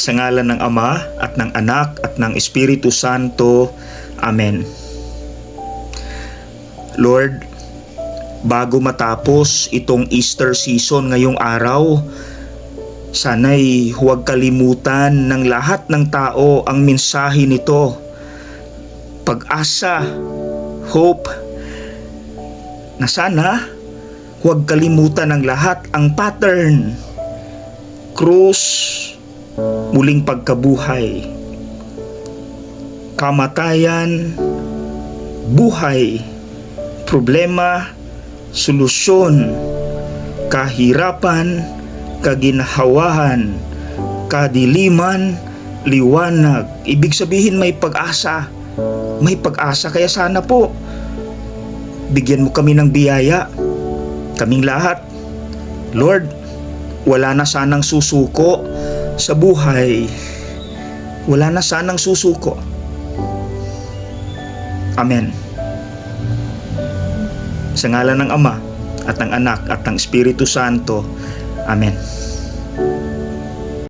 Sa ngalan ng Ama at ng Anak at ng Espiritu Santo. Amen. Lord, bago matapos itong Easter season ngayong araw, sana'y huwag kalimutan ng lahat ng tao ang mensahe nito. Pag-asa, hope, na sana huwag kalimutan ng lahat ang pattern, krus, muling pagkabuhay, kamatayan, buhay, problema, solusyon, kahirapan, kaginhawahan, kadiliman, liwanag. Ibig sabihin may pag-asa. May pag-asa, kaya sana po bigyan mo kami ng biyaya, kaming lahat. Lord, wala na sanang susuko sa buhay. Wala na sanang susuko. Amen. Sa ngalan ng Ama at ng Anak at ng Espiritu Santo. Amen.